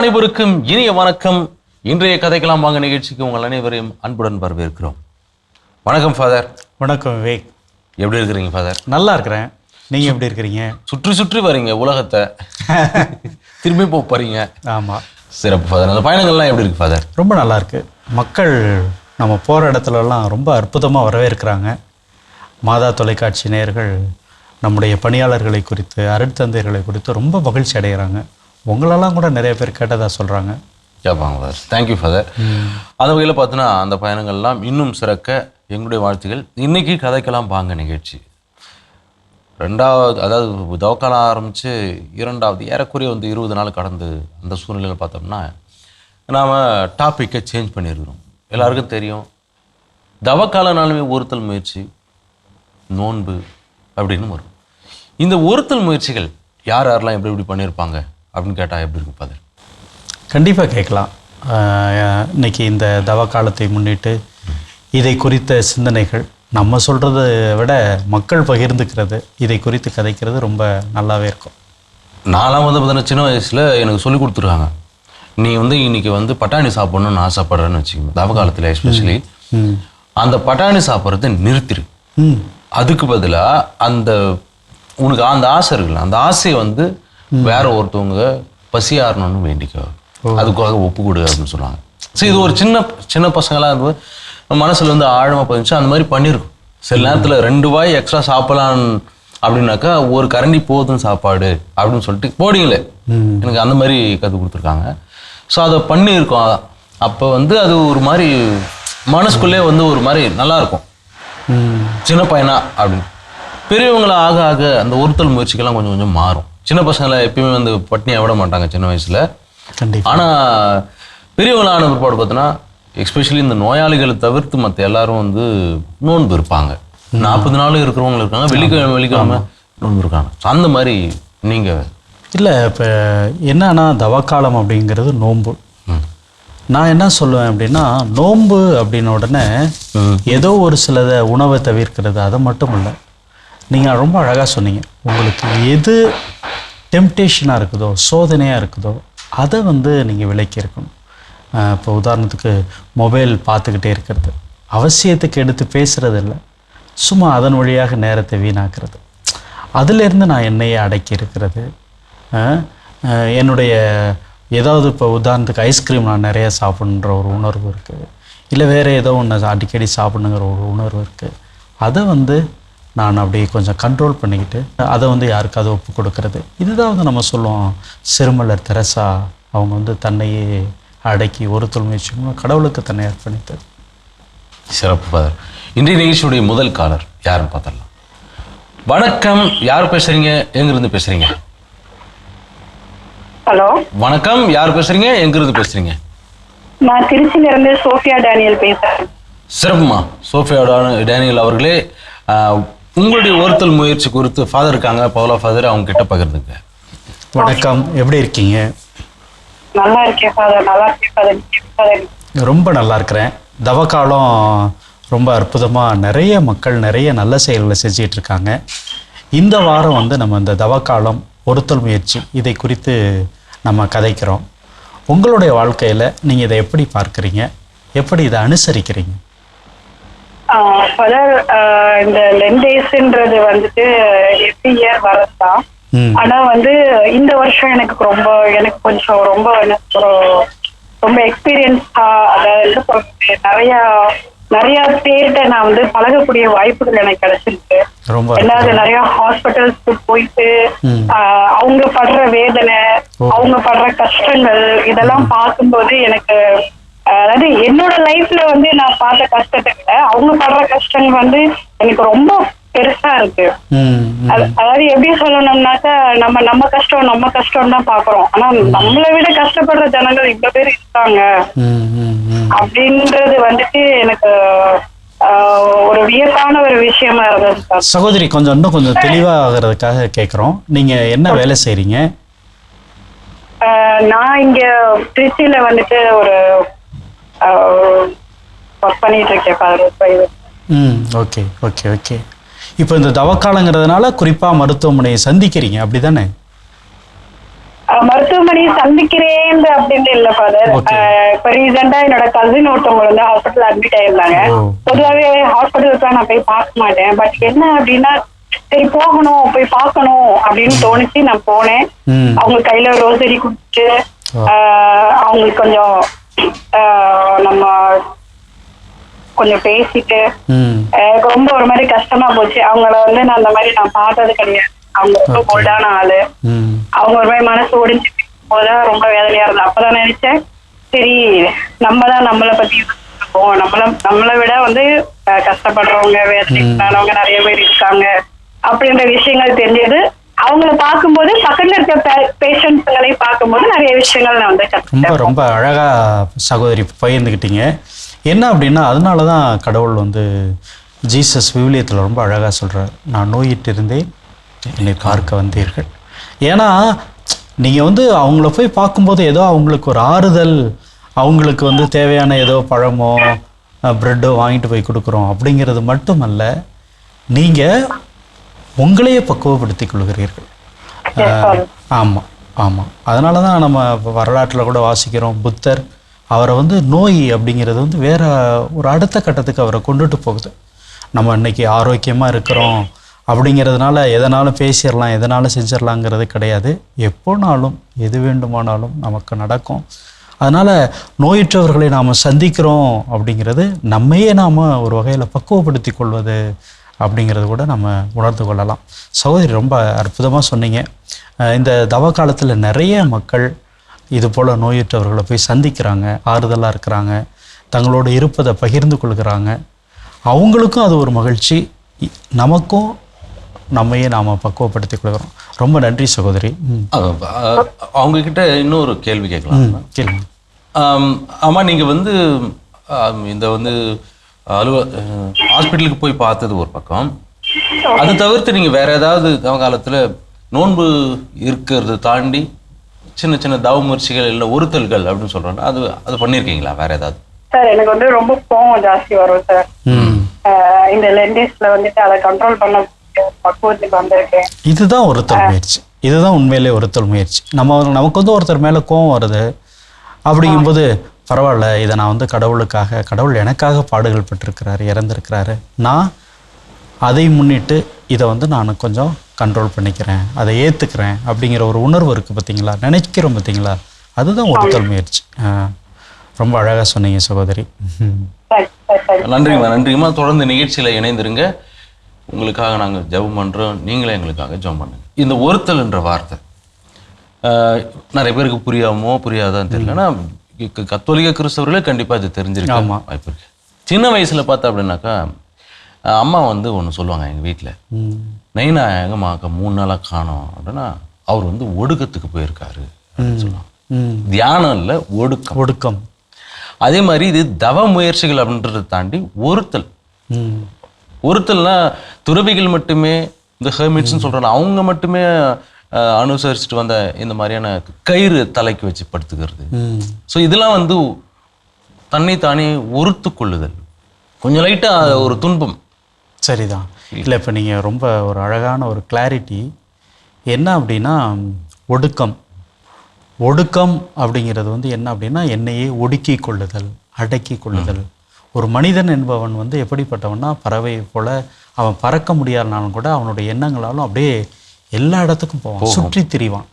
அனைவருக்கும் இனிய வணக்கம். இன்றைய கதைக்கலாம் வாங்க நிகழ்ச்சிக்கு உங்கள் அனைவரையும் அன்புடன் வரவேற்கிறோம். வணக்கம் ஃபாதர். வணக்கம் விவேக். எப்படி இருக்கிறீங்க ஃபாதர்? நல்லா இருக்கிறேன். நீங்கள் எப்படி இருக்கிறீங்க? சுற்றி சுற்றி வரீங்க உலகத்தை, திரும்பி போறீங்க. ஆமாம், சிறப்பு ஃபாதர். அந்த பயணங்கள்லாம் எப்படி இருக்கு ஃபாதர்? ரொம்ப நல்லா இருக்கு. மக்கள் நம்ம போகிற இடத்துலலாம் ரொம்ப அற்புதமாக வரவேற்கிறாங்க. மாதா தொலைக்காட்சி நேயர்கள் நம்முடைய பணியாளர்களை குறித்து, அருட்தந்தைகளை குறித்து ரொம்ப மகிழ்ச்சி அடைகிறாங்க. உங்களெல்லாம் கூட நிறைய பேர் கேட்டதாக சொல்கிறாங்க. கேட்பாங்க ஃபாதர். Thank you father. அந்த வகையில் பார்த்தோன்னா அந்த பயணங்கள்லாம் இன்னும் சிறக்க எங்களுடைய வாழ்த்துக்கள். இன்றைக்கி கதைக்கலாம் வாங்க நிகழ்ச்சி ரெண்டாவது, அதாவது தவக்காலம் ஆரம்பித்து இரண்டாவது ஏறக்குறைய 20 நாள் கடந்து அந்த சூழ்நிலையில் பார்த்தோம்னா நாம் டாப்பிக்கை சேஞ்ச் பண்ணியிருக்கிறோம். எல்லாருக்கும் தெரியும், தவக்காலனாலுமே ஒருத்தல் முயற்சி, நோன்பு அப்படின்னு வரும். இந்த ஒருத்தல் முயற்சிகள் யார் யாரெல்லாம் எப்படி எப்படி பண்ணியிருப்பாங்க அப்படின்னு கேட்டால் எப்படி இருக்கும் ஃபாதர்? கண்டிப்பாக கேட்கலாம். இன்றைக்கி இந்த தவ காலத்தை முன்னிட்டு இதை குறித்த சிந்தனைகள் நம்ம சொல்கிறத விட மக்கள் பகிர்ந்துக்கிறது, இதை குறித்து கதைக்கிறது ரொம்ப நல்லாவே இருக்கும். நாலாம் பார்த்தீங்கன்னா சின்ன வயசில் எனக்கு சொல்லி கொடுத்துருக்காங்க, நீ இன்றைக்கி பட்டாணி சாப்பிட்ணுன்னு ஆசைப்படுறேன்னு வச்சுக்கோங்க. தவ காலத்தில் எஸ்பெஷலி அந்த பட்டாணி சாப்பிட்றத நிறுத்திரு. அதுக்கு பதிலாக அந்த உனக்கு அந்த ஆசை இருக்குல்ல, அந்த ஆசையை வேற ஒருத்தவங்க பசியாறணும்னு வேண்டிக்கோ, அதுக்காக ஒப்பு கொடு அப்படின்னு சொல்லுவாங்க. சரி, இது ஒரு சின்ன சின்ன பசங்களாக மனசில் ஆழமாக பதிச்சு அந்த மாதிரி பண்ணியிருக்கும். சில நேரத்தில் 2 வாய் எக்ஸ்ட்ரா சாப்பிடலாம் அப்படின்னாக்கா ஒரு கரண்டி போதும் சாப்பாடு அப்படின்னு சொல்லிட்டு போடிங்களே, எனக்கு அந்த மாதிரி கற்றுக் கொடுத்துருக்காங்க. ஸோ அதை பண்ணியிருக்கோம். அப்போ அது ஒரு மாதிரி மனசுக்குள்ளே ஒரு மாதிரி நல்லாயிருக்கும், சின்ன பையனா அப்படின்னு. பெரியவங்களை ஆக ஆக அந்த ஒருத்தல் முயற்சிகள்லாம் கொஞ்சம் கொஞ்சம் மாறும். சின்ன பசங்களை எப்பயுமே பட்னியாக விட மாட்டாங்க சின்ன வயசில். ஆனால் பெரியவங்களான பிற்பாடு பார்த்தோன்னா, எஸ்பெஷலி இந்த நோயாளிகளை தவிர்த்து மற்ற எல்லாரும் நோன்பு இருப்பாங்க. 40 நாள் இருக்கிறவங்க இருக்காங்க, வெள்ளிக்கிழமை நோன்பு இருக்காங்க. அந்த மாதிரி நீங்கள் இல்லை, இப்போ என்னன்னா தவக்காலம் அப்படிங்கிறது நோன்பு. நான் என்ன சொல்லுவேன் அப்படின்னா, நோன்பு அப்படின்ன உடனே ஏதோ ஒரு சிலதை உணவை தவிர்க்கிறது, அதை மட்டும் இல்லை. நீங்கள் ரொம்ப அழகாக சொன்னீங்க, உங்களுக்கு எது டெம்டேஷனாக இருக்குதோ, சோதனையாக இருக்குதோ, அதை நீங்கள் விலக்கி இருக்கணும். இப்போ உதாரணத்துக்கு மொபைல் பார்த்துக்கிட்டே இருக்கிறது, அவசியத்துக்கு எடுத்து பேசுகிறது இல்லை, சும்மா அதன் வழியாக நேரத்தை வீணாக்கிறது, அதிலேருந்து நான் என்னையே அடக்கி இருக்கிறது. என்னுடைய ஏதாவது இப்போ உதாரணத்துக்கு ஐஸ்கிரீம் நான் நிறைய சாப்பிட்ணுன்ற ஒரு உணர்வு இருக்குது, இல்லை வேறு ஏதோ ஒன்று அடிக்கடி சாப்பிட்ணுங்கிற ஒரு உணர்வு இருக்குது. அதை நான் அப்படியே கொஞ்சம் கண்ட்ரோல் பண்ணிக்கிட்டு அதை யாருக்காவது ஒப்பு கொடுக்கறது. இதுதான் நம்ம சொல்லுவோம், சிறுமலர் தெரசா அவங்க தன்னையே அடக்கி ஒருத்தல் முயற்சி கடவுளுக்கு தன்னை அர்ப்பணித்தது. சிறப்பு ஃபாதர். இன்றைய நிகழ்ச்சியுடைய முதல் காலர் யாருன்னு பார்த்துடலாம். வணக்கம், யார் பேசுறீங்க, எங்கிருந்து பேசுறீங்க? ஹலோ வணக்கம், யார் பேசுறீங்க, எங்கிருந்து பேசுறீங்க? நான் திருச்சியில இருந்து சோஃபியா டேனியல் பேசுறேன். சிறப்புமா சோஃபியா டேனியல் அவர்களே, உங்களுடைய ஒருத்தல் முயற்சி குறித்து ஃபாதர் இருக்காங்க, பவுலா ஃபாதர், அவங்க கிட்ட பகிர்ந்துங்க. வணக்கம், எப்படி இருக்கீங்க? நல்லா இருக்கேன் ஃபாதர். நல்லா இருக்கேன். ரொம்ப நல்லா இருக்கிறேன். தவக்காலம் ரொம்ப அற்புதமாக நிறைய மக்கள் நிறைய நல்ல செயல்களை செஞ்சிட்டு இருக்காங்க. இந்த வாரம் நம்ம இந்த தவக்காலம் ஒருத்தல் முயற்சி இதை குறித்து நம்ம கதைக்கிறோம். உங்களுடைய வாழ்க்கையில் நீங்கள் இதை எப்படி பார்க்குறீங்க, எப்படி இதை அனுசரிக்கிறீங்க? ஃபாதர், இந்த லெண்டேஸ்ன்றது எவ்ரி இயர் வரதுதான். ஆனா இந்த வருஷம் எனக்கு கொஞ்சம் ரொம்ப எக்ஸ்பீரியன்ஸா, அதாவது நிறைய பேர்கிட்ட நான் பழகக்கூடிய வாய்ப்புகள் எனக்கு கிடைச்சிருக்கு. ரெண்டாவது நிறைய ஹாஸ்பிட்டல்ஸ்க்கு போயிட்டு அவங்க படுற வேதனை, அவங்க படுற கஷ்டங்கள் இதெல்லாம் பார்க்கும்போது எனக்கு, அதாவது என்னோட லைஃப்ல நான் பார்த்த கஷ்டத்தை விட அவங்க படுற கஷ்டங்கள் எனக்கு ரொம்ப பெருசா இருக்கு. அதாவது எப்படி சொல்லணும்னாக்கா, நம்ம கஷ்டம் தான் பாக்குறோம், ஆனா நம்மளை விட கஷ்டப்படுற ஜனங்கள் இவ்வளவு பேர் இருக்காங்க அப்படின்றது எனக்கு ஒரு வியப்பான ஒரு விஷயமா இருந்தது. சகோதரி, இன்னும் கொஞ்சம் தெளிவாகிறதுக்காக கேட்குறோம், நீங்க என்ன வேலை செய்றீங்க? நான் இங்க திருச்சியில ஒரு ஒர்க் பண்ணிட்டு இருக்கேன். Okay okay okay. இப்போ இந்த தவக்காலங்கிறதுனால குறிப்பாக மருத்துவமனையை சந்திக்கிறீங்க, அப்படி தானே? மருத்துவமனை சந்திக்கிறேன் அப்படின்னு இல்ல ஃபாதர். இப்ப ரீசெண்டா என்னோட கசின் ஒருத்தவங்க வந்து ஹாஸ்பிட்டல் அட்மிட் ஆயிருந்தாங்க. பொதுவாகவே ஹாஸ்பிட்டலுக்கு நான் போய் பார்க்க மாட்டேன். பட் என்ன அப்படின்னா சரி போகணும், போய் பார்க்கணும் அப்படின்னு தோணுச்சு. நான் போனேன். அவங்க கையில ரோசரி குடிச்சு அவங்களுக்கு கொஞ்சம் நம்ம கொஞ்சம் பேசிட்டு ரொம்ப ஒரு மாதிரி கஷ்டமா போச்சு. அவங்கள வந்து நான் அந்த மாதிரி நான் பார்த்தது கிடையாது. அவங்க ரொம்ப போல்டான ஆளு. அவங்க ஒரு மாதிரி மனசு ஒடிஞ்சு போதான் ரொம்ப வேதனையா இருந்தது. அப்பதான் நினைச்சேன் சரி நம்மதான் நம்மளை பத்தி நம்மளை விட வந்து கஷ்டப்படுறவங்க வேதனைக்கானவங்க நிறைய பேர் இருக்காங்க அப்படின்ற விஷயங்கள் தெரிஞ்சது. அவங்கள பார்க்கும்போது பக்கத்துல இருக்க பேஷண்ட்ஸுங்களை பார்க்கும்போது நிறைய விஷயங்கள் நான் வந்து ரொம்ப ரொம்ப அழகா சகோதரி பகிர்ந்துக்கிட்டீங்க. என்ன அப்படின்னா அதனாலதான் கடவுள் வந்து ஜீசஸ் விவிலியத்தில் ரொம்ப அழகா சொல்றார், நான் நோயிட்டு இருந்தேன் என்னை பார்க்க வந்தீர்கள். ஏன்னா நீங்கள் வந்து அவங்கள போய் பார்க்கும்போது ஏதோ அவங்களுக்கு ஒரு ஆறுதல், அவங்களுக்கு வந்து தேவையான ஏதோ பழமோ ப்ரெட்டோ வாங்கிட்டு போய் கொடுக்குறோம் அப்படிங்கிறது மட்டுமல்ல, நீங்கள் உங்களையே பக்குவப்படுத்திக் கொள்கிறீர்கள். ஆமாம் ஆமாம். அதனால தான் நம்ம வரலாற்றில் கூட வாசிக்கிறோம், புத்தர் அவரை வந்து நோய் அப்படிங்கிறது வந்து வேற ஒரு அடுத்த கட்டத்துக்கு அவரை கொண்டுட்டு போகுது. நம்ம இன்னைக்கு ஆரோக்கியமாக இருக்கிறோம் அப்படிங்கிறதுனால எதனாலும் பேசிடலாம், எதனாலும் செஞ்சிடலாங்கிறது கிடையாது. எப்போனாலும் எது வேண்டுமானாலும் நமக்கு நடக்கும். அதனால் நோயுற்றவர்களை நாம் சந்திக்கிறோம் அப்படிங்கிறது நம்மையே நாம் ஒரு வகையில் பக்குவப்படுத்தி கொள்வது அப்படிங்கிறது கூட நம்ம உணர்ந்து கொள்ளலாம். சகோதரி ரொம்ப அற்புதமாக சொன்னீங்க. இந்த தவ காலத்தில் நிறைய மக்கள் இது போல் நோயுற்றவர்களை போய் சந்திக்கிறாங்க, ஆறுதலாக இருக்கிறாங்க, தங்களோடு இருப்பதை பகிர்ந்து கொள்கிறாங்க. அவங்களுக்கும் அது ஒரு மகிழ்ச்சி, நமக்கும் நம்மையே நாம் பக்குவப்படுத்திக் கொள்கிறோம். ரொம்ப நன்றி சகோதரி. அவங்கக்கிட்ட இன்னொரு கேள்வி கேட்கலாம். கேள்வி. ஆமாம், நீங்கள் வந்து இந்த வந்து ஹாஸ்பிட்டலுக்கு போய் பார்த்தது ஒரு பக்கம், அது தவிர்த்து நீங்கள் வேற ஏதாவது காலத்தில் நோன்பு இருக்கிறது தாண்டி சின்ன சின்ன தவ முயற்சிகள் இல்லை ஒருத்தல்கள் அப்படின்னு சொல்கிறோம், அது பண்ணியிருக்கீங்களா வேற ஏதாவது? சார் எனக்கு வந்து ரொம்ப கோவம் ஜாஸ்தி வரும் சார். இந்த லெண்டேஸ்ல வந்துட்டு அதை கண்ட்ரோல் பண்ண பக்குவத்துக்கு வந்திருக்கேன். இதுதான் ஒருத்தல் முயற்சி, இதுதான் உண்மையிலே ஒருத்தல் முயற்சி. நமக்கு வந்து ஒருத்தர் மேலே கோவம் வருது அப்படிங்கும்போது பரவாயில்ல, இதை நான் வந்து கடவுளுக்காக, கடவுள் எனக்காக பாடுகள் பட்டிருக்கிறாரு, இறந்துருக்கிறாரு, நான் அதை முன்னிட்டு இதை வந்து நான் கொஞ்சம் கண்ட்ரோல் பண்ணிக்கிறேன், அதை ஏற்றுக்கிறேன் அப்படிங்கிற ஒரு உணர்வு இருக்குது பார்த்தீங்களா, நினைக்கிறோம் பார்த்தீங்களா, அதுதான் ஒருத்தல் முயற்சி. ரொம்ப அழகாக சொன்னீங்க சகோதரி. நன்றிங்கம்மா, நன்றிங்கம்மா. தொடர்ந்து நிகழ்ச்சியில் இணைந்திருங்க. உங்களுக்காக நாங்கள் ஜெபம் பண்ணுறோம், நீங்களே எங்களுக்காக ஜெபம் பண்ணுங்க. இந்த ஒருத்தல் என்ற வார்த்தை நிறைய பேருக்கு புரியாதான்னு தெரியல. ஆனால் கத்தோலிக்க கிறிஸ்தவர்களே கண்டிப்பாக இது தெரிஞ்சிருக்காங்க வாய்ப்பு இருக்கு. சின்ன வயசில் பார்த்தா அப்படின்னாக்கா அம்மா வந்து ஒன்று சொல்லுவாங்க, எங்கள் வீட்டில் நைனா எங்கம்மாக்கா 3 நாளாக காணோம் அப்படின்னா அவர் வந்து ஒடுக்கத்துக்கு போயிருக்காரு அப்படின்னு சொல்லுவாங்க. தியானம் இல்லை, ஒடுக்கம். அதே மாதிரி இது தவ முயற்சிகள் அப்படின்றத தாண்டி ஒருத்தல்னா துறவிகள் மட்டுமே, இந்த ஹெர்மிட்ஸ்ன்னு சொல்கிறாங்க, அவங்க மட்டுமே அனுசரிச்சுட்டு வந்த இந்த மாதிரியான கயிறு தலைக்கு வச்சு படுத்துக்கிறது. ஸோ இதெல்லாம் வந்து தன்னைத்தானே ஒருத்து கொள்ளுதல், கொஞ்சம் லைட்டாக ஒரு துன்பம். சரிதான். இல்லை, இப்போ நீங்கள் ரொம்ப ஒரு அழகான ஒரு கிளாரிட்டி என்ன அப்படின்னா, ஒடுக்கம் அப்படிங்கிறது வந்து என்ன அப்படின்னா என்னையே ஒடுக்கி கொள்ளுதல், அடக்கி கொள்ளுதல். ஒரு மனிதன் என்பவன் வந்து எப்படிப்பட்டவன்னா பறவை போல, அவன் பறக்க முடியாதனாலும் கூட அவனுடைய எண்ணங்களாலும் அப்படியே எல்லா இடத்துக்கும் போவான், சுற்றி திரிவான்.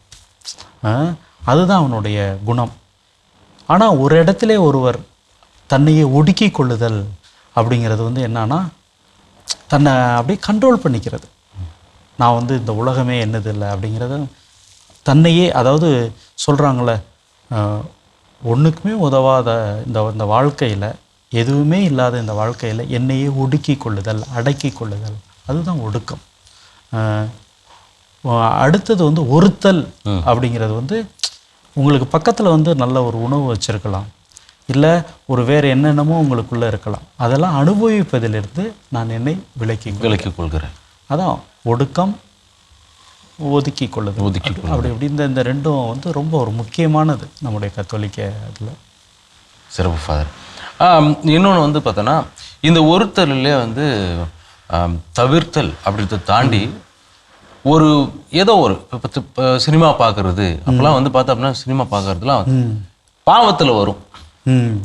அதுதான் அவனுடைய குணம். ஆனால் ஒரு இடத்துல ஒருவர் தன்னையே ஒடுக்கி கொள்ளுதல் அப்படிங்கிறது வந்து என்னன்னா, தன்னை அப்படியே கண்ட்ரோல் பண்ணிக்கிறது. நான் வந்து இந்த உலகமே என்னது இல்லை அப்படிங்கிறத தன்னையே, அதாவது சொல்கிறாங்களே, ஒன்றுக்குமே உதவாத இந்த வாழ்க்கையில், எதுவுமே இல்லாத இந்த வாழ்க்கையில் என்னையே ஒடுக்கி கொள்ளுதல், அடக்கி கொள்ளுதல், அதுதான் ஒடுக்கம். அடுத்தது வந்து ஒருத்தல் அப்படிங்கிறது வந்து உங்களுக்கு பக்கத்தில் வந்து நல்ல ஒரு உணவு வச்சுருக்கலாம், இல்லை ஒரு வேறு என்னென்னமோ உங்களுக்குள்ளே இருக்கலாம், அதெல்லாம் அனுபவிப்பதிலிருந்து நான் என்னை விலக்கி கொள்கிறேன். அதான் ஒடுக்கம், ஒதுக்கி கொள்ளுது, அப்படி இந்த ரெண்டும் வந்து ரொம்ப ஒரு முக்கியமானது நம்முடைய கத்தோலிக்க இதில். சிறப்பு ஃபாதர். இன்னொன்று வந்து பார்த்தோன்னா, இந்த ஒருத்தல்லே வந்து தவிர்த்தல் அப்படின்றத தாண்டி ஒரு ஏதோ ஒரு இப்போ சினிமா பார்க்கறது அப்பெல்லாம் வந்து பார்த்தா அப்படின்னா சினிமா பார்க்கறதுலாம் பாவத்தில் வரும்.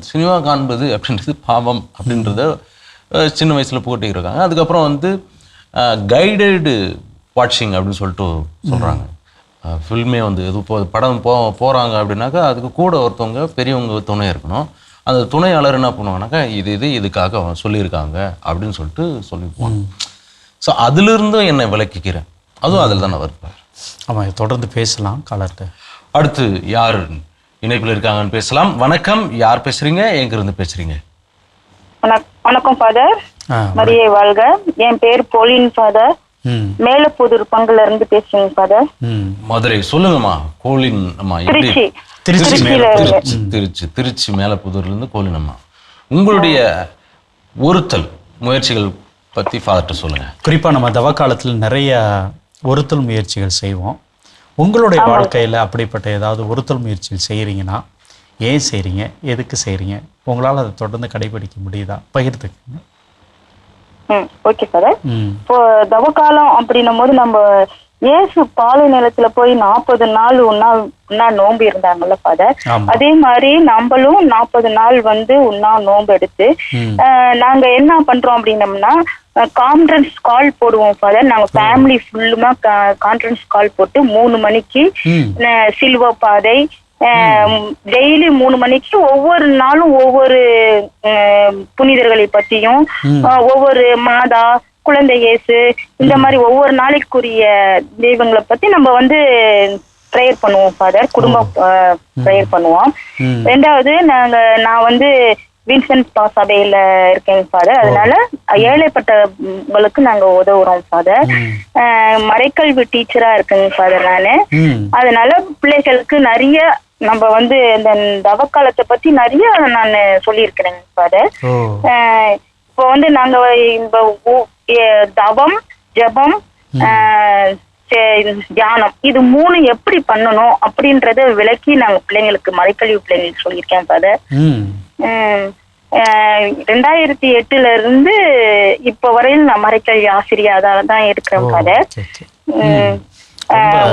சினிமா காண்பது அப்படின்றது பாவம் அப்படின்றத சின்ன வயசில் போட்டிட்டு இருக்காங்க. அதுக்கப்புறம் வந்து கைடடு வாட்சிங் அப்படின்னு சொல்லிட்டு சொல்கிறாங்க. ஃபில்மே வந்து எது படம் போகிறாங்க அப்படின்னாக்கா அதுக்கு கூட ஒருத்தவங்க பெரியவங்க துணை இருக்கணும். அந்த துணையாளர் என்ன பண்ணுவாங்கனாக்கா இதுக்காக சொல்லியிருக்காங்க அப்படின்னு சொல்லிட்டு சொல்லிக்குவாங்க. ஸோ அதிலிருந்தும் என்னை விளக்கிக்கிறேன். அதுவும் அதில் தான் நான் வருவேன். ஆமாம், தொடர்ந்து பேசலாம் காலர்கிட்ட. அடுத்து யார் இணைப்பில் இருக்காங்கன்னு பேசலாம். வணக்கம், யார் பேசுறீங்க, எங்கிருந்து பேசுறீங்க? வணக்கம் ஃபாதர், மரியே வாழ்க. என் பேர் போலின் ஃபாதர், மேலப்புதூர் பங்குல இருந்து பேசுறேங்க ஃபாதர். மதுரை. சொல்லுங்கம்மா. கோலின் அம்மா. திருச்சி மேலப்புதூர்ல இருந்து கோலின் அம்மா. உங்களுடைய ஒருத்தல் முயற்சிகள் பத்தி ஃபாதர்ட்ட சொல்லுங்க. குறிப்பா நம்ம தவக்காலத்தில் நிறைய ஒருத்தல் முயற்சிகள் செய்வோம். உங்களுடைய வாழ்க்கையில அப்படிப்பட்ட ஏதாவது ஒருத்தல் முயற்சிகள் செய்யறீங்கன்னா ஏன் செய்றீங்க, எதுக்கு செய்றீங்க, உங்களால அதை தொடர்ந்து கடைபிடிக்க முடியுதா, பகிர்ந்துக்குங்க. Okay sir. இப்போ தவக்காலம் அப்படின்னும் போது நம்ம இயேசு பாலை நிலத்துல போய் 40 நாள் உண்ணா நோன்பு இருந்தாங்கல்ல ஃபாதர், அதே மாதிரி நம்மளும் 40 நாள் வந்து உண்ணா நோன்பு எடுத்து நாங்க என்ன பண்றோம் அப்படின்னம்னா கான்ஃபரன்ஸ் கால் போடுவோம் ஃபாதர். நாங்க ஃபேமிலி ஃபுல்லுமா கான்ஃபரன்ஸ் கால் போட்டு 3 மணிக்கு சிலுவை பாதை டெய்லி 3 மணிக்கு ஒவ்வொரு நாளும் ஒவ்வொரு புனிதர்களை பத்தியும் ஒவ்வொரு மாதா, குழந்தை இயேசு, இந்த மாதிரி ஒவ்வொரு நாளைக்குரிய தெய்வங்களை பத்தி நம்ம வந்து ப்ரேயர் பண்ணுவோம் ஃபாதர். குடும்ப ப்ரேயர் பண்ணுவோம். ரெண்டாவது நான் வந்து வின்சென்ட் சபையில இருக்கேங்க ஃபாதர். அதனால ஏழைப்பட்டவங்களுக்கு நாங்க உதவுறோம் ஃபாதர். மறைக்கல்வி டீச்சரா இருக்குங்க ஃபாதர் நானு. அதனால பிள்ளைகளுக்கு நிறைய நம்ம வந்து இந்த தவக்காலத்தை பத்தி நிறைய நான் சொல்லியிருக்கிறேங்க ஃபாதர். இப்போ வந்து நாங்க தவம், ஜபம், தியானம் இது 3 எப்படி பண்ணணும் அப்படின்றத விளக்கி நாங்க பிள்ளைங்களுக்கு மறைக்கல்வி பிள்ளைங்களுக்கு சொல்லியிருக்கேன் ஃபாதர். 2008 இருந்து இப்ப வரையில் நான் மறைக்கல்வி ஆசிரியரா தான் இருக்கிறேன் ஃபாதர்.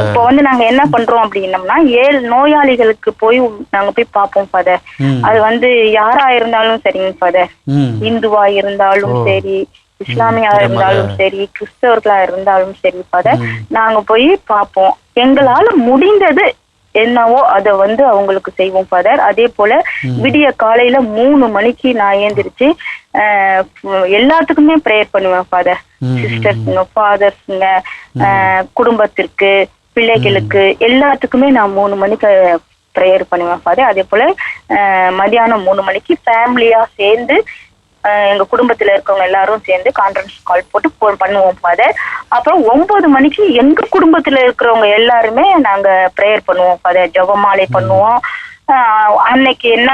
இப்போ வந்து நாங்க என்ன பண்றோம் அப்படின்னம்னா 7 நோயாளிகளுக்கு நாங்க போய் பார்ப்போம் ஃபாதர். அது வந்து யாரா இருந்தாலும் சரிங்க ஃபாதர், இந்துவா இருந்தாலும் சரி, இஸ்லாமியா இருந்தாலும் சரி, கிறிஸ்தவர்களா இருந்தாலும் சரி ஃபாதர், நாங்க போய் பார்ப்போம். எங்களால முடிந்தது என்னவோ அதை வந்து அவங்களுக்கு செய்வோம் ஃபாதர். அதே போல விடிய காலையில 3 மணிக்கு நான் ஏந்திரிச்சு எல்லாத்துக்குமே ப்ரேயர் பண்ணுவேன் ஃபாதர். சிஸ்டர்ஸுங்க, ஃபாதர்ஸுங்க, குடும்பத்திற்கு, பிள்ளைகளுக்கு எல்லாத்துக்குமே நான் 3 மணிக்கு ப்ரேயர் பண்ணுவேன் ஃபாதர். அதே போல மதியானம் 3 மணிக்கு ஃபேமிலியா சேர்ந்து எங்க குடும்பத்துல இருக்கவங்க எல்லாரும் சேர்ந்து கான்ஃபரன்ஸ் கால் போட்டு பண்ணுவோம் ஃபாதர். அப்புறம் 9 மணிக்கு எங்க குடும்பத்துல இருக்கிறவங்க எல்லாருமே நாங்க ப்ரேயர் பண்ணுவோம் ஃபாதர். ஜெபமாலை பண்ணுவோம். அன்னைக்கு என்ன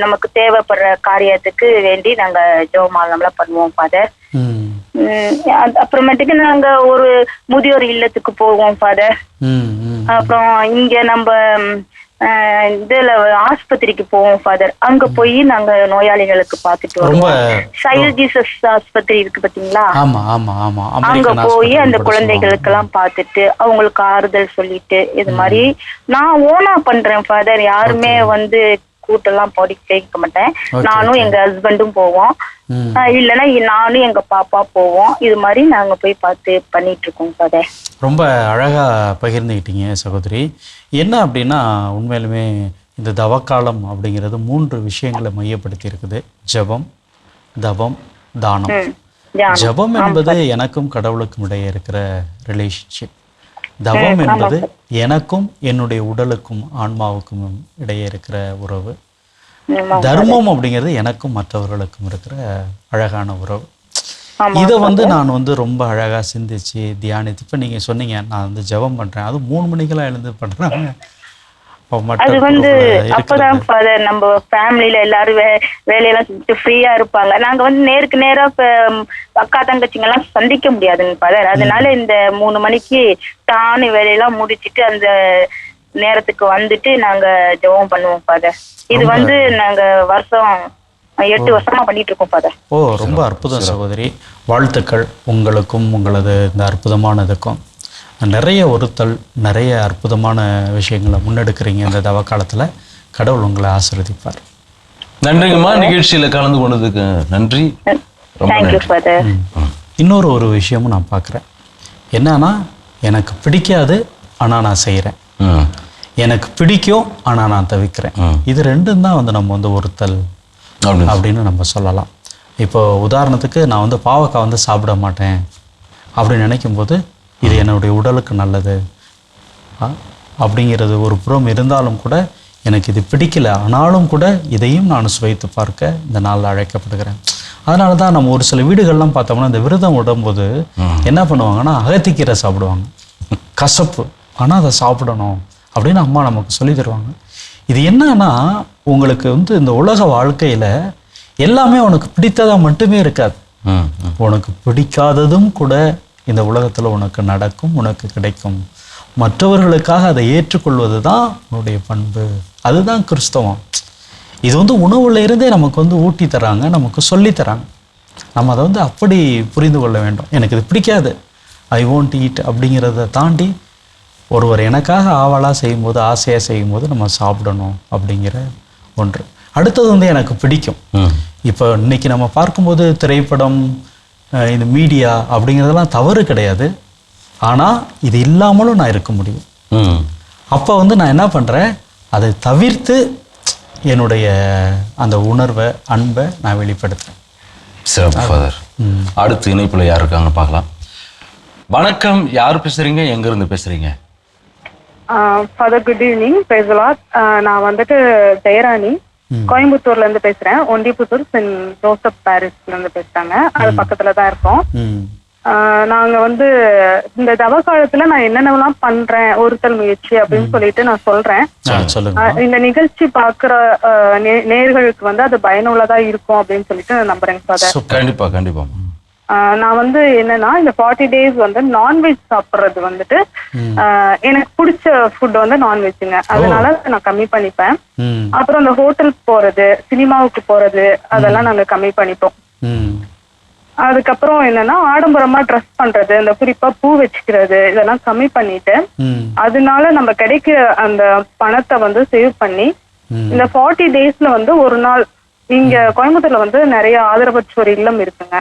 நமக்கு தேவைப்படுற காரியத்துக்கு வேண்டி நாங்க ஜெபமாலைலாம் பண்ணுவோம் ஃபாதர். அப்புறமேட்டுக்கு நாங்க ஒரு முதியோர் இல்லத்துக்கு போவோம் ஃபாதர். அப்புறம் இங்க நம்ம இதுல ஆஸ்பத்திரிக்கு போவோம் ஃபாதர். அங்க போய் நாங்க நோயாளிகளுக்கு பாத்துட்டு வருவோம். சைல்ட் ஜீசஸ் ஆஸ்பத்திரி இருக்கு பாத்தீங்களா, அங்க போய் அந்த குழந்தைகளுக்கு எல்லாம் பாத்துட்டு அவங்களுக்கு ஆறுதல் சொல்லிட்டு இது மாதிரி நான் ஓனா பண்றேன் ஃபாதர். யாருமே வந்து கூட்டெல்லாம் போடி கேட்க மாட்டேன். நானும் எங்க ஹஸ்பண்டும் போவோம், இல்லைன்னா நானும் எங்க பாப்பா போவோம். இது மாதிரி நாங்க போய் பார்த்து பண்ணிட்டு இருக்கோம் ஃபாதர். ரொம்ப அழகா பகிர்ந்துக்கிட்டீங்க சகோதரி. என்ன அப்படின்னா உண்மையிலுமே இந்த தவக்காலம் அப்படிங்கிறது 3 விஷயங்களை மையப்படுத்தி இருக்குது. ஜபம், தவம், தானம். ஜபம் என்பது எனக்கும் கடவுளுக்கும் இடையே இருக்கிற ரிலேஷன்ஷிப். தவம் என்பது எனக்கும் என்னுடைய உடலுக்கும் ஆன்மாவுக்கும் இடையே இருக்கிற உறவு. தர்மம் அப்படிங்கிறது எனக்கும் மற்றவர்களுக்கும் இருக்கிற அழகான உறவு. இதை வந்து நான் வந்து ரொம்ப அழகா சிந்திச்சு தியானித்து இப்ப நீங்க சொன்னீங்க நான் வந்து ஜெபம் பண்றேன், அது 3 மணிக்கெல்லாம் எழுந்து பண்றாங்க. அது வந்து அப்பதான் நம்ம ஃபேமிலியில எல்லாரும் வேலையெல்லாம் செஞ்சுட்டு ஃப்ரீயா இருப்பாங்க. நாங்க வந்து நேருக்கு நேரா அக்கா தங்கச்சிங்க எல்லாம் சந்திக்க முடியாதுங்க ஃபாதர். அதனால இந்த 3 மணிக்கு தானு வேலையெல்லாம் முடிச்சிட்டு அந்த நேரத்துக்கு வந்துட்டு நாங்க ஜெபம் பண்ணுவோம் ஃபாதர். இது வந்து நாங்க வருஷம் 8 வருஷமா பண்ணிட்டு இருக்கோம் ஃபாதர். ரொம்ப அற்புதம் சகோதரி. வாழ்த்துக்கள் உங்களுக்கும் உங்களது இந்த அற்புதமானதுக்கும். நிறைய ஒருத்தல், நிறைய அற்புதமான விஷயங்களை முன்னெடுக்கிறீங்க இந்த தவ காலத்தில். கடவுள் உங்களை ஆசீர்வதிப்பார். நன்றிங்கம்மா, நிகழ்ச்சியில் கலந்து கொண்டதுக்கு நன்றி. இன்னொரு ஒரு விஷயமும் நான் பார்க்குறேன். என்னன்னா, எனக்கு பிடிக்காது ஆனால் நான் செய்கிறேன், எனக்கு பிடிக்கும் ஆனால் நான் தவிக்கிறேன். இது ரெண்டும் தான் நம்ம ஒருத்தல் அப்படின்னு நம்ம சொல்லலாம். இப்போ உதாரணத்துக்கு நான் பாவக்காய் சாப்பிட மாட்டேன் அப்படின்னு நினைக்கும்போது இது என்னுடைய உடலுக்கு நல்லது அப்படிங்கிறது ஒரு புறம் இருந்தாலும் கூட, எனக்கு இது பிடிக்கல ஆனாலும் கூட இதையும் நான் சுவைத்து பார்க்க இந்த நாளில் அழைக்கப்படுகிறேன். அதனால தான் நம்ம ஒரு சில வீடுகள்லாம் பார்த்தோம்னா இந்த விரதம் விடும்போது என்ன பண்ணுவாங்கன்னா அகத்திக்கீரை சாப்பிடுவாங்க. கசப்பு, ஆனால் அதை சாப்பிடணும் அப்படின்னு அம்மா நமக்கு சொல்லி தருவாங்க. இது என்னன்னா, உங்களுக்கு இந்த உலக வாழ்க்கையில் எல்லாமே உனக்கு பிடித்ததாக மட்டுமே இருக்காது. உனக்கு பிடிக்காததும் கூட இந்த உலகத்தில் உனக்கு நடக்கும், உனக்கு கிடைக்கும். மற்றவர்களுக்காக அதை ஏற்றுக்கொள்வது தான் உன்னுடைய பண்பு. அதுதான் கிறிஸ்தவம். இது உணவுல இருந்தே நமக்கு ஊட்டி தராங்க, நமக்கு சொல்லி தராங்க. நம்ம அதை அப்படி புரிந்து கொள்ள வேண்டும். எனக்கு இது பிடிக்காது, ஐ ஒன்ட் ஈட் அப்படிங்கிறத தாண்டி ஒருவர் எனக்காக ஆவலாக செய்யும்போது, ஆசையாக செய்யும்போது நம்ம சாப்பிடணும் அப்படிங்கிற ஒன்று. அடுத்தது எனக்கு பிடிக்கும். இப்போ இன்னைக்கு நம்ம பார்க்கும்போது திரைப்படம், இந்த மீடியா அப்படிங்கிறதெல்லாம் தவறு கிடையாது. ஆனால் இது இல்லாமலும் நான் இருக்க முடியும். அப்போ நான் என்ன பண்ணுறேன், அதை தவிர்த்து என்னுடைய அந்த உணர்வை, அன்பை நான் வெளிப்படுத்துகிறேன். சிறப்பு ஃபாதர். அடுத்து இணைப்பில் யார் இருக்காங்க பார்க்கலாம். வணக்கம், யார் பேசுறீங்க, எங்கேருந்து பேசுறீங்க? Father good evening, praise the Lord. நான் ஜெயராணி, கோயம்புத்தூர்ல இருந்து பேசுறேன். ஒண்டிப்புத்தூர் சென்ட் ஜோசப் பாரிஸ்ல இருந்து பேசுறாங்க. அது பக்கத்துல தான் இருக்கோம். நாங்க இந்த தவ காலத்துல நான் என்னென்னலாம் பண்றேன் ஒருத்தல் முயற்சி அப்படின்னு சொல்லிட்டு நான் சொல்றேன். இந்த நிகழ்ச்சி பாக்குற நேயர்களுக்கு அது பயனுள்ளதா இருக்கும் அப்படின்னு சொல்லிட்டு நான் நம்புறேன் ஃபாதர். கண்டிப்பா கண்டிப்பா. நான் என்னன்னா, இந்த 40 days நான்வெஜ் சாப்பிடுறது எனக்கு பிடிச்ச ஃபுட் நான்வெஜ்ஜுங்க. அதனால நான் கம்மி பண்ணிப்பேன். அப்புறம் இந்த ஹோட்டல் போறது, சினிமாவுக்கு போறது, அதெல்லாம் நாங்க கம்மி பண்ணிப்போம். அதுக்கப்புறம் என்னன்னா, ஆடம்பரமா ட்ரெஸ் பண்றது, இந்த குறிப்பா பூ வச்சுக்கிறது, இதெல்லாம் கம்மி பண்ணிட்டு, அதனால நம்ம கிடைக்கிற அந்த பணத்தை சேவ் பண்ணி இந்த 40 daysல ஒரு நாள் இங்க கோயம்புத்தூர்ல நிறைய ஆதரவற்றோர் இல்லம் இருக்குங்க.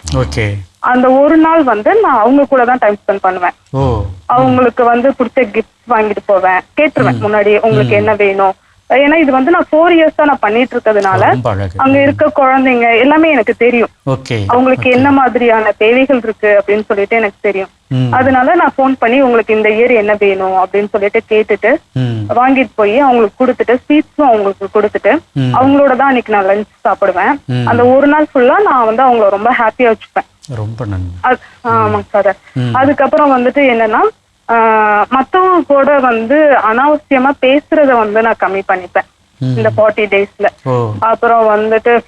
அந்த ஒரு நாள் நான் அவங்க கூட தான் டைம் ஸ்பெண்ட் பண்ணுவேன். அவங்களுக்கு பிடிச்ச கிஃப்ட் வாங்கிட்டு போவேன். கேட்டுருவேன் முன்னாடி உங்களுக்கு என்ன வேணும். ஏன்னா இது நான் 4 years நான் பண்ணிட்டு இருக்கிறதுனால அங்க இருக்க குழந்தைங்க எல்லாமே எனக்கு தெரியும். அவங்களுக்கு என்ன மாதிரியான தேவைகள் இருக்கு அப்படின்னு சொல்லிட்டு எனக்கு தெரியும். அதனால நான் போன் பண்ணி உங்களுக்கு இந்த இயர் என்ன வேணும் அப்படின்னு சொல்லிட்டு கேட்டுட்டு வாங்கிட்டு போய் அவங்களுக்கு கொடுத்துட்டு, ஸ்வீட்ஸும் அவங்களுக்கு கொடுத்துட்டு அவங்களோட தான் அன்னைக்கு நான் லஞ்ச் சாப்பிடுவேன். அந்த ஒரு நாள் ஃபுல்லா நான் அவங்கள ரொம்ப ஹாப்பியா வச்சுப்பேன். ரொம்ப நன்றி. ஆமாங்க சார். அதுக்கப்புறம் என்னன்னா, மத்தவங்க கூட அனாவசியமா பேசுறத நான் கம்மி பண்ணிப்பேன் இந்த 40 daysல. அப்புறம்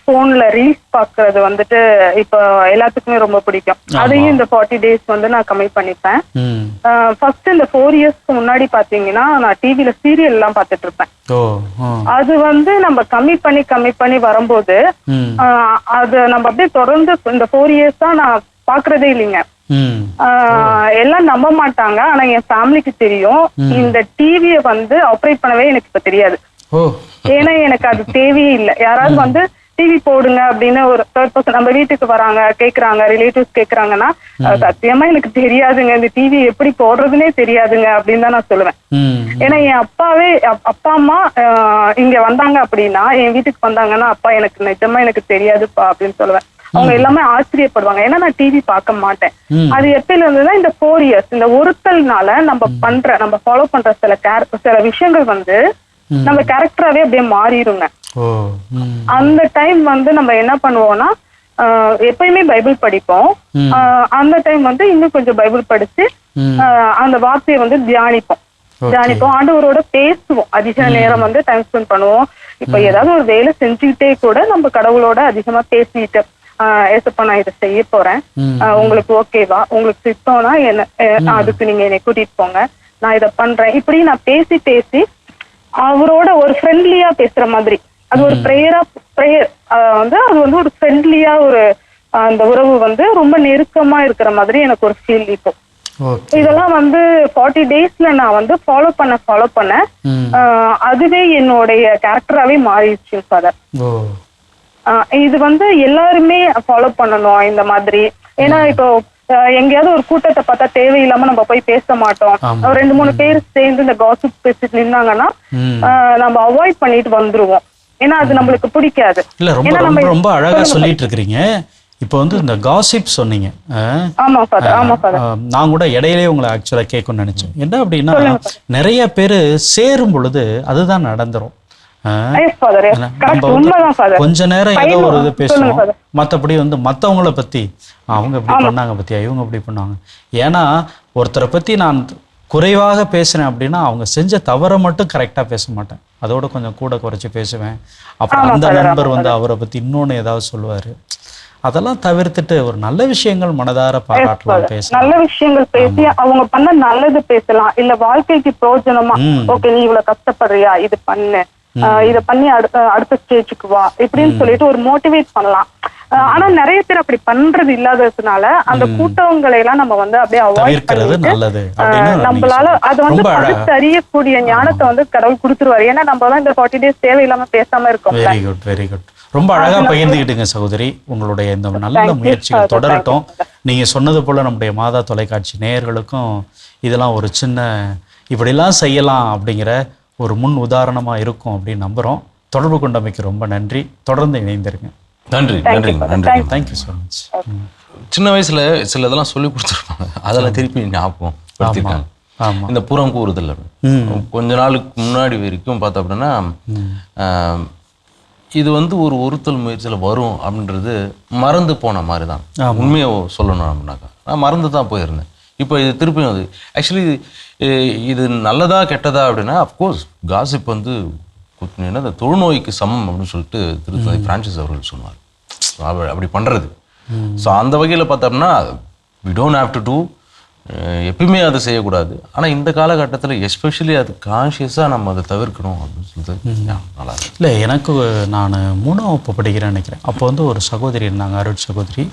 போன்ல ரீல்ஸ் பாக்குறது இப்ப எல்லாத்துக்குமே ரொம்ப பிடிக்கும். அதையும் இந்த 40 days நான் கம்மி பண்ணிப்பேன். ஃபர்ஸ்ட் இந்த 4 yearsக்கு முன்னாடி பாத்தீங்கன்னா நான் டிவில சீரியல் எல்லாம் பாத்துட்டு இருப்பேன். அது நம்ம கம்மி பண்ணி வரும்போது அது நம்ம அப்படியே தொடர்ந்து இந்த 4 years தான் நான் பாக்குறதே இல்லைங்க. எல்லாம் நம்ப மாட்டாங்க. ஆனா என் ஃபேமிலிக்கு தெரியும். இந்த டிவியை ஆப்ரேட் பண்ணவே எனக்கு இப்ப தெரியாது. ஏன்னா எனக்கு அது தேவையே இல்லை. யாராவது டிவி போடுங்க அப்படின்னு ஒரு தேர்ட் பர்சன் நம்ம வீட்டுக்கு வராங்க, கேக்குறாங்க, ரிலேட்டிவ்ஸ் கேக்குறாங்கன்னா, சத்தியமா எனக்கு தெரியாதுங்க, இந்த டிவி எப்படி போடுறதுன்னே தெரியாதுங்க அப்படின்னு தான் நான் சொல்லுவேன். ஏன்னா என் அப்பா அம்மா இங்க வந்தாங்க அப்படின்னா, என் வீட்டுக்கு வந்தாங்கன்னா, அப்பா எனக்கு நிஜமா எனக்கு தெரியாதுப்பா அப்படின்னு சொல்லுவேன். அவங்க எல்லாமே ஆச்சரியப்படுவாங்க. ஏன்னா நான் டிவி பார்க்க மாட்டேன். அது எப்பயில இருந்துதான் இந்த 4 years இந்த ஒருத்தல்னால நம்ம ஃபாலோ பண்ற சில விஷயங்கள் நம்ம கேரக்டராவே அப்படியே மாறிடுங்க. அந்த டைம் நம்ம என்ன பண்ணுவோம்னா, எப்பயுமே பைபிள் படிப்போம். அந்த டைம் இன்னும் கொஞ்சம் பைபிள் படிச்சு அந்த வார்த்தையை தியானிப்போம். ஆண்டவரோட பேசுவோம். அதிக நேரம் டைம் ஸ்பெண்ட் பண்ணுவோம். இப்ப ஏதாவது ஒரு வேலை செஞ்சுக்கிட்டே கூட நம்ம கடவுளோட அதிகமா பேசிட்டு, ஏசப்பா நான் இதை செய்ய போறேன், உங்களுக்கு ஓகேவா, உங்களுக்கு சித்தம்னா என்ன, அதுக்கு நீங்க என்னை கூட்டிட்டு போங்க, நான் இதை பண்றேன், இப்படி நான் பேசி அவரோட ஒரு ஃப்ரெண்ட்லியா பேசுற மாதிரி, அது ஒரு ப்ரேயர் அது ஒரு ஃப்ரெண்ட்லியா ஒரு அந்த உறவு ரொம்ப நெருக்கமா இருக்கிற மாதிரி எனக்கு ஒரு ஃபீல் இப்போ. இதெல்லாம் வந்து 40 daysல நான் வந்து ஃபாலோ பண்ண அதுவே என்னுடைய கேரக்டராவே மாறிடுச்சு ஃபாதர். இது வந்து எல்லாருமே ஃபாலோ பண்ணணும் இந்த மாதிரி. ஏன்னா இப்போ எங்கேயாவது ஒரு கூட்டத்தை பார்த்தா தேவையில்லாம நம்ம போய் பேச மாட்டோம். 2-3 பேர் சேர்ந்து இந்த காசிப் பேசிட்டு நின்னாங்கன்னா நம்ம அவாய்ட் பண்ணிட்டு வந்துருவோம். ஏன்னா அது நம்மளுக்கு பிடிக்காது. இல்ல ரொம்ப ரொம்ப அழகா சொல்லிட்டு இருக்கீங்க. இப்போ வந்து இந்த காசிப் சொன்னீங்க. ஆமா ஃபாதர், ஆமா ஃபாதர். நான் கூட இடையிலேயே உங்களை ஆக்சுவலா கேட்கணும்னு நினைச்சேன். என்ன அப்படின்னா நிறைய பேரு சேரும் பொழுது அதுதான் நடந்துரும். கொஞ்ச நேரம் ஏதோ ஒரு இது பேசுவோம், மற்றபடி வந்து மற்றவங்கள பத்தி அவங்க இப்படி பண்ணாங்க பத்தியா, இவங்க இப்படி பண்ணாங்க. ஏன்னா ஒருத்தரை பத்தி நான் குறைவாக பேசுறேன் அப்படின்னா அவங்க செஞ்ச தவறை மட்டும் கரெக்டா பேச மாட்டேன், அதோட கொஞ்சம் கூட குறைச்சி பேசுவேன். அப்புறம் அந்த நண்பர் வந்து அவரை பத்தி இன்னொன்னு ஏதாவது சொல்லுவாரு. அதெல்லாம் தவிர்த்துட்டு ஒரு நல்ல விஷயங்கள் மனதார பாராட்டலாம், பேசலாம். நல்ல விஷயங்கள் பேசி அவங்க பண்ண நல்லது பேசலாம். இல்ல வாழ்க்கைக்கு பிரயோஜனமா, ஓகே நீ இவ்வளவு கஷ்டப்படுறியா, இது பண்ணு, இத பண்ணி அடுத்த ஸ்டேஜுக்கு வா இப்படின்னு சொல்லிட்டு ஒரு மோட்டிவேட் பண்ணலாம். ஆனா நிறைய பேர் அப்படி பண்றது இல்லாததுனால அந்த கூட்டங்களை எல்லாம் நம்ம வந்து அப்படியே அவாய்ட் பண்ணிட்டு நம்மளால அது வந்து பகுத்தறியக்கூடிய ஞானத்தை வந்து கடவுள் கொடுத்துருவாரு. ஏன்னா நம்ம தான் இந்த 40 days தேவையில்லாம பேசாம இருக்கோம். Very good, very good. ரொம்ப அழகா பகிர்ந்துக்கிட்டுங்க சகோதரி. உங்களுடைய இந்த நல்ல முயற்சிகள் தொடரட்டும். நீங்க சொன்னது போல நம்முடைய மாதா தொலைக்காட்சி நேயர்களுக்கும் இதெல்லாம் ஒரு சின்ன இப்படிலாம் செய்யலாம் அப்படிங்கிற ஒரு முன் உதாரணமா இருக்கும் அப்படின்னு நம்புறோம். தொடர்பு கொண்டமைக்கு ரொம்ப நன்றி. தொடர்ந்து இணைந்திருங்க. நன்றி நன்றி நன்றி. Thank you so much. சின்ன வயசுல சில இதெல்லாம் சொல்லி கொடுத்துருப்பாங்க, அதெல்லாம் திருப்பி ஞாபகம் படுத்திருக்காங்க. இந்த புறம் கூறுதல் கொஞ்ச நாளுக்கு முன்னாடி வரைக்கும் பார்த்தோம் அப்படின்னா இது வந்து ஒரு ஒருத்தல் முயற்சியில் வரும் அப்படின்றது மறந்து போன மாதிரி தான். உண்மையை சொல்லணும் அப்படின்னாக்கா நான் மறந்து தான் போயிருந்தேன். இப்போ இது திருப்பியும் அது ஆக்சுவலி இது நல்லதா கெட்டதா அப்படின்னா அஃப்கோர்ஸ் காசிப் வந்து இந்த தொழுநோய்க்கு சமம் அப்படின்னு சொல்லிட்டு திருத்தந்தை பிரான்சிஸ் அவர்கள் சொன்னார். அப்படி பண்ணுறது. ஸோ அந்த வகையில் பார்த்தோம்னா we don't have to do, எப்பயுமே அதை செய்யக்கூடாது. ஆனால் இந்த காலகட்டத்தில் எஸ்பெஷலி அது கான்ஷியஸாக நம்ம அதை தவிர்க்கணும் அப்படின்னு சொல்லிட்டு நல்லா இருக்கு. இல்லை, எனக்கு நான் 3ஆம் வகுப்பு படிக்கிறேன்னு நினைக்கிறேன். அப்போ வந்து ஒரு சகோதரி இருந்தாங்க, அருட் சகோதரி.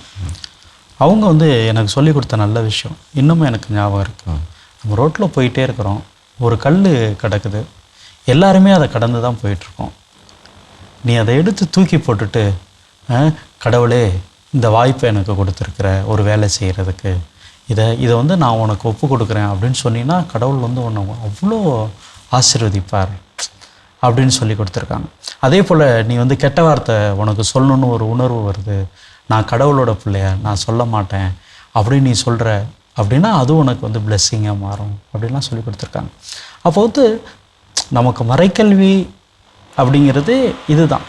அவங்க வந்து எனக்கு சொல்லி கொடுத்த நல்ல விஷயம் இன்னுமே எனக்கு ஞாபகம் இருக்குது. நம்ம ரோட்டில் போயிட்டே இருக்கிறோம், ஒரு கல் கிடக்குது, எல்லாருமே அதை கடந்து தான் போயிட்டுருக்கோம். நீ அதை எடுத்து தூக்கி போட்டுட்டு கடவுளே இந்த வாய்ப்பை எனக்கு கொடுத்துருக்குற ஒரு வேலை செய்கிறதுக்கு, இதை வந்து நான் உனக்கு ஒப்பு கொடுக்குறேன் அப்படின்னு சொன்னீங்கன்னா கடவுள் வந்து உன்னை அவ்வளோ ஆசீர்வதிப்பார் அப்படின்னு சொல்லி கொடுத்துருக்காங்க. அதே போல் நீ வந்து கெட்ட வார்த்தை உனக்கு சொல்லணுன்னு ஒரு உணர்வு வருது, நான் கடவுளோட பிள்ளைய நான் சொல்ல மாட்டேன் அப்படின்னு நீ சொல்கிற அப்படின்னா அது உனக்கு வந்து பிளெஸ்ஸிங்காக மாறும் அப்படின்லாம் சொல்லி கொடுத்துருக்காங்க. அப்போ வந்து நமக்கு மறைக்கல்வி அப்படிங்கிறது இதுதான்.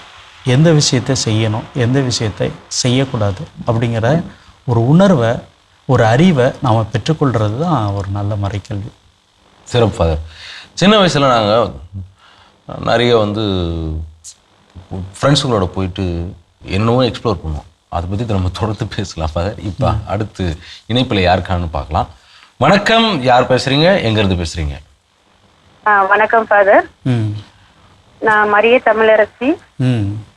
எந்த விஷயத்தை செய்யணும், எந்த விஷயத்தை செய்யக்கூடாது அப்படிங்கிற ஒரு உணர்வை, ஒரு அறிவை நாம் பெற்றுக்கொள்கிறது தான் ஒரு நல்ல மறைக்கல்வி. சிறப்பு ஃபாதர். சின்ன வயசில் நாங்கள் நிறைய வந்து ஃப்ரெண்ட்ஸுங்களோட போயிட்டு என்னவோ எக்ஸ்ப்ளோர் பண்ணுவோம். அதை பற்றி நம்ம தொடர்ந்து பேசலாம் ஃபாதர். இப்போ அடுத்து இணைப்பில் யாருக்கான்னு பார்க்கலாம். வணக்கம், யார் பேசுகிறீங்க, எங்கேருந்து பேசுகிறீங்க? வணக்கம் ஃபாதர், நான் மரிய தமிழரசி,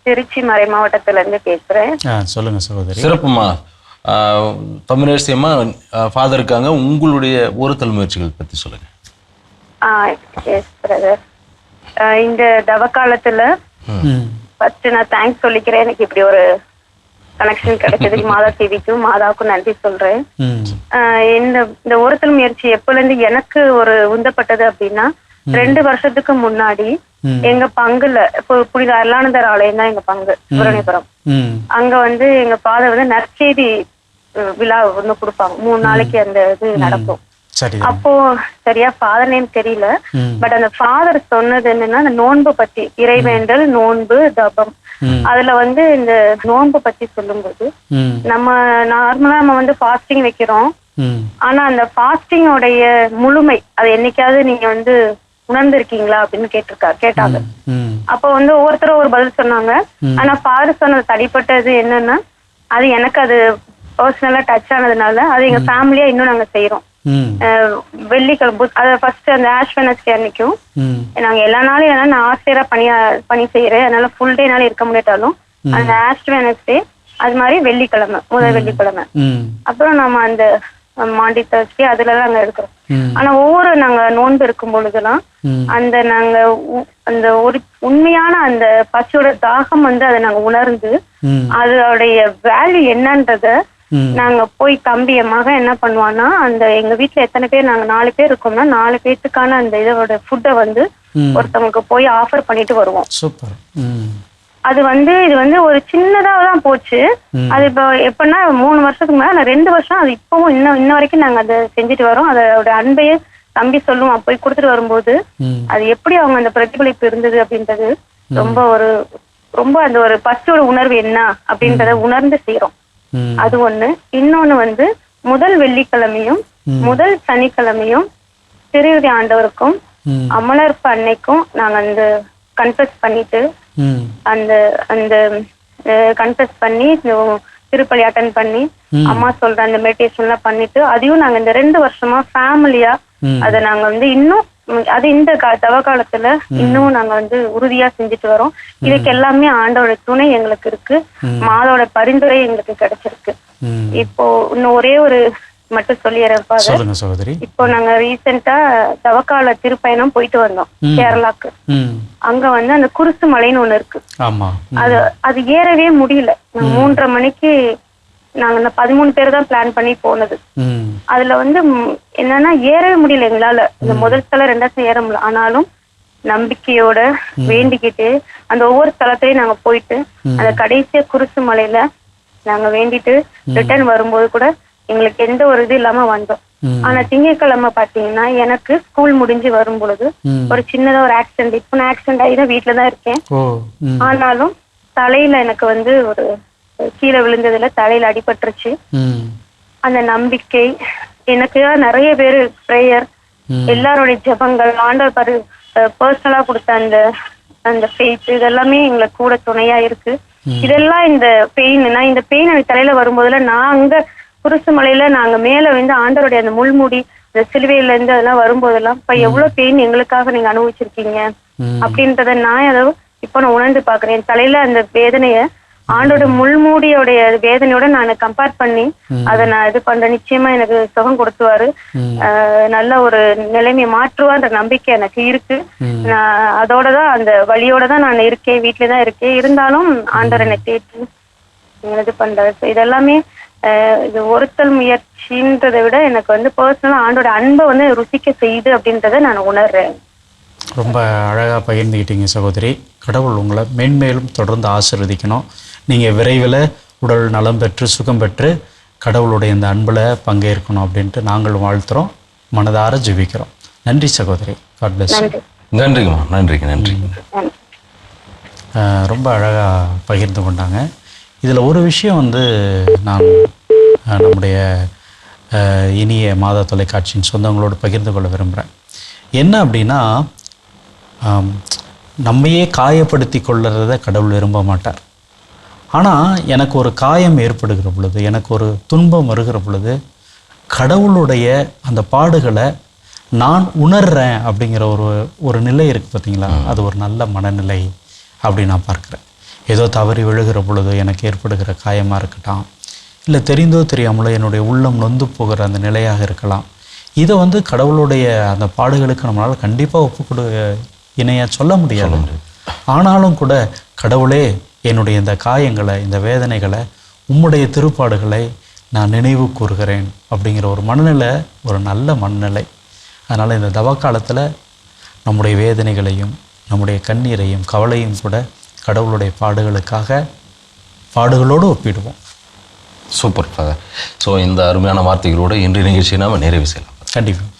திருச்சி மறை மாவட்டத்திலேருந்து பேசுகிறேன். சொல்லுங்கள் சகோதரி. சிறப்புமா. தமிழரசி அம்மா ஃபாதர் இருக்காங்க, உங்களுடைய ஒருத்தல் முயற்சிகள் பற்றி சொல்லுங்கள். எஸ் பிரதர், இந்த தவ காலத்தில் ஃபர்ஸ்ட் நான் தேங்க்ஸ் சொல்லிக்கிறேன். எனக்கு இப்படி ஒரு கனெக்ஷன் கிடைச்சதுக்கு மாதா டிவிக்கும் மாதாவுக்கும் நன்றி சொல்றேன். இந்த ஒருத்தல் முயற்சி எப்பலேருந்து எனக்கு ஒரு உந்தப்பட்டது அப்படின்னா 2 வருஷத்துக்கு முன்னாடி எங்க பங்குல புனித அருளானந்தர் ஆலயம் தான் எங்க பங்கு, புரணிபுரம். அங்க வந்து எங்க ஃபாதர் வந்து நற்செய்தி விழா ஒண்ணு கொடுப்பாங்க, 3 நாளைக்கு அந்த இது நடக்கும். அப்போ சரியா ஃபாதர் நேம் தெரியல, பட் அந்த ஃபாதர் சொன்னது என்னன்னா அந்த நோன்பு பத்தி, இறைவேண்டல், நோன்பு, தபம். அதுல வந்து இந்த நோன்பு பத்தி சொல்லும்போது நம்ம நார்மலா நம்ம வந்து ஃபாஸ்டிங் வைக்கிறோம், ஆனா அந்த ஃபாஸ்டிங்கோடைய முழுமை அது என்னைக்காவது நீங்க வந்து உணர்ந்திருக்கீங்களா அப்படின்னு கேட்டாங்க. அப்ப வந்து ஒவ்வொருத்தரும் ஒரு பதில் சொன்னாங்க. ஆனா ஃபாதர் சொன்னது தனிப்பட்டது என்னன்னா, அது எனக்கு அது பர்சனலா டச் ஆனதுனால அது எங்க ஃபேமிலியா இன்னும் நாங்க செய்யறோம். வெள்ளிக்கிழமை அத ஃபர்ஸ்ட் அந்த ஆஷ் வெனஸ்டே அன்னைக்கும் நாங்க எல்லா நாளும், ஏன்னா நான் ஆசிரியரா பணி செய்யறேன், அதனால ஃபுல் டேனால இருக்க முடியாட்டாலும் அந்த ஆஷ் வெனஸ்டே அது மாதிரி வெள்ளிக்கிழமை, முதல் வெள்ளிக்கிழமை, அப்புறம் நம்ம அந்த மாண்டி தேர்ஸ்டே அதுலதான் நாங்க எடுக்கிறோம். ஆனா ஒவ்வொரு நாங்க நோன்பு இருக்கும் பொழுதுலாம் அந்த நாங்க அந்த ஒரு உண்மையான அந்த பசியோட தாகம் வந்து அதை நாங்க உணர்ந்து அதோடைய வேல்யூ என்னன்றத நாங்க போய் தம்பி என் மகன் என்ன பண்ணுவான்னா, அந்த எங்க வீட்டுல எத்தனை பேர் நாங்க 4 பேர் இருக்கோம்னா 4 பேர்த்துக்கான அந்த இதோட ஃபுட்டை வந்து ஒருத்தவங்களுக்கு போய் ஆஃபர் பண்ணிட்டு வருவோம். சூப்பர். அது வந்து இது வந்து ஒரு சின்னதாக தான் போச்சு. அது இப்போ எப்படின்னா 3 வருஷத்துக்கு மேலே 2 வருஷம் அது இப்பவும் இன்ன வரைக்கும் நாங்கள் அதை செஞ்சுட்டு வரோம். அதோட அன்பையே தம்பி சொல்லுவோம் போய் கொடுத்துட்டு வரும்போது அது எப்படி அவங்க அந்த பிரதிபலிப்பு இருந்தது அப்படின்றது ரொம்ப அந்த ஒரு பசியோட உணர்வு என்ன அப்படின்றத உணர்ந்து செய்யறோம். அது ஒண்ணு. இன்னொன்னு வந்து முதல் வெள்ளிக்கிழமையும் முதல் சனிக்கிழமையும் திருவிழி ஆண்டவருக்கும் அமலர்ப்பு அன்னைக்கும் நாங்க அந்த கன்ஃபஸ் பண்ணிட்டு அந்த அந்த கன்ஃபஸ் பண்ணி திருப்பலி அட்டன் பண்ணி அம்மா சொல்ற அந்த மெடிடேஷன் எல்லாம் பண்ணிட்டு அதையும் நாங்க இந்த 2 வருஷமா ஃபேமிலியா அதை நாங்க வந்து இன்னும் அது இந்த தவ காலத்துல இன்னும் நாங்க வந்து உறுதியா செஞ்சுட்டு வரோம். இதுக்கு எல்லாமே ஆண்டோட துணை எங்களுக்கு இருக்கு, மாதோட பரிந்துரை எங்களுக்கு கிடைச்சிருக்கு. இப்போ இன்னும் ஒரே ஒரு மட்டும் சொல்லிடுறேன். இப்போ நாங்க ரீசெண்டா தவக்கால திருப்பயணம் போயிட்டு வந்தோம் கேரளாக்கு. அங்க வந்து அந்த குருசு மலைன்னு ஒண்ணு இருக்கு. அது ஏறவே முடியல. 3:30 மணிக்கு நாங்க 13 பேர் தான் பிளான் பண்ணி போனது. அதுல வந்து என்னன்னா ஏறவே முடியல எங்களால. இந்த முதல் ஸ்தலம் 2வது ஸ்தலம் ஏற முடியல. ஆனாலும் நம்பிக்கையோட வேண்டிக்கிட்டு அந்த ஒவ்வொரு ஸ்தலத்திலையும் நாங்க போயிட்டு அந்த கடைசியா குருசு மலையில நாங்க வேண்டிட்டு ரிட்டர்ன் வரும்போது கூட எங்களுக்கு எந்த ஒரு இது இல்லாம வந்தோம். ஆனா திங்கட்கிழமை பாத்தீங்கன்னா எனக்கு ஸ்கூல் முடிஞ்சு வரும் பொழுது ஒரு சின்னதா ஒரு ஆக்சிடென்ட். இப்ப நான் ஆக்சிடென்ட் ஆகி தான் வீட்டுலதான் இருக்கேன். ஆனாலும் தலையில எனக்கு வந்து ஒரு கீழே விழுந்ததுல தலையில அடிபட்டுருச்சு. அந்த நம்பிக்கை எனக்கு நிறைய பேரு பிரேயர் எல்லாருடைய ஜெபங்கள் ஆண்டவர் பர்சனலா கொடுத்த அந்த அந்த ஃபெய்த் இதெல்லாமே எங்களுக்கு கூட துணையா இருக்கு. இதெல்லாம் இந்த பெயின் இந்த பெயின் எனக்கு தலையில வரும்போதுல நான் அங்க குருசு மலையில நாங்க மேல வந்து ஆண்டவருடைய அந்த முள்முடி அந்த சிலுவையில இருந்து அதெல்லாம் வரும்போதெல்லாம் இப்ப எவ்வளவு பெயின் எங்களுக்காக நீங்க அனுபவிச்சிருக்கீங்க அப்படின்றத நான் அதை இப்ப நான் உணர்ந்து பாக்குறேன். தலையில அந்த வேதனைய ஆண்டோட முள்மூடியோடைய வேதனையோட நான் கம்பேர் பண்ணி அதை நான் இது பண்றேன். நிச்சயமா எனக்கு சுகம் கொடுத்துவாரு, நல்ல ஒரு நிலைமையை மாற்றுவான்ற நம்பிக்கை எனக்கு இருக்கு. நான் அதோடதான் அந்த வழியோடதான் நான் இருக்கேன், வீட்டுலதான் இருக்கேன். இருந்தாலும் ஆண்டவர் என்னை தேற்றி இது பண்றாரு. இதெல்லாமே இது ஒருத்தல் முயற்சின்றதை விட எனக்கு வந்து பர்சனலா ஆண்டோட அன்பை வந்து ருசிக்க செய்யுது அப்படின்றத நான் உணர்றேன். ரொம்ப அழகாக பகிர்ந்துக்கிட்டீங்க சகோதரி. கடவுள் உங்களை மென்மேலும் தொடர்ந்து ஆசீர்வதிக்கணும். நீங்கள் விரைவில் உடல் நலம் பெற்று சுகம் பெற்று கடவுளுடைய இந்த அன்பில் பங்கேற்கணும் அப்படின்ட்டு நாங்களும் வாழ்த்துறோம், மனதார ஜெபிக்கிறோம். நன்றி சகோதரி. God bless. நன்றிங்கம்மா. நன்றி. ரொம்ப அழகாக பகிர்ந்து கொண்டாங்க. இதில் ஒரு விஷயம் வந்து நான் நம்முடைய இனிய மாதா தொலைக்காட்சியின் சொந்தங்களோடு பகிர்ந்து கொள்ள விரும்புகிறேன். என்ன அப்படின்னா, நம்மையே காயப்படுத்தி கொள்ளுறத கடவுள் விரும்ப மாட்டார். ஆனால் எனக்கு ஒரு காயம் ஏற்படுகிற பொழுது, எனக்கு ஒரு துன்பம் வருகிற பொழுது கடவுளுடைய அந்த பாடுகளை நான் உணர்றேன் அப்படிங்கிற ஒரு நிலை இருக்குது பார்த்தீங்களா, அது ஒரு நல்ல மனநிலை அப்படி நான் பார்க்குறேன். ஏதோ தவறி விழுகிற பொழுது எனக்கு ஏற்படுகிற காயமாக இருக்கட்டும், இல்லை தெரிந்தோ தெரியாமலோ என்னுடைய உள்ளம் நொந்து போகிற அந்த நிலையாக இருக்கலாம். இதை வந்து கடவுளுடைய அந்த பாடுகளுக்கு நம்மளால் கண்டிப்பாக இணையாக சொல்ல முடியாது. ஆனாலும் கூட கடவுளே என்னுடைய இந்த காயங்களை, இந்த வேதனைகளை, உம்முடைய திருப்பாடுகளை நான் நினைவு கூறுகிறேன் அப்படிங்கிற ஒரு மனநிலை ஒரு நல்ல மனநிலை. அதனால் இந்த தவக்காலத்தில் நம்முடைய வேதனைகளையும் நம்முடைய கண்ணீரையும் கவலையும் கூட கடவுளுடைய பாடுகளோடு ஒப்பிடுவோம். Super father. ஸோ இந்த அருமையான வார்த்தைகளோடு இன்றைய நிகழ்ச்சியை நாம் நிறைவு செய்யலாம். கண்டிப்பாக.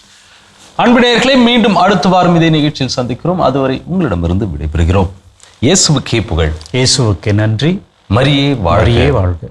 அன்பு நேயர்களே, மீண்டும் அடுத்த வாரம் இதே நிகழ்ச்சியில் சந்திக்கிறோம். அதுவரை உங்களிடமிருந்து விடைபெறுகிறோம். இயேசுவுக்கே புகழ். இயேசுவுக்கே நன்றி. மரியே வாழ்க. வாழ்க.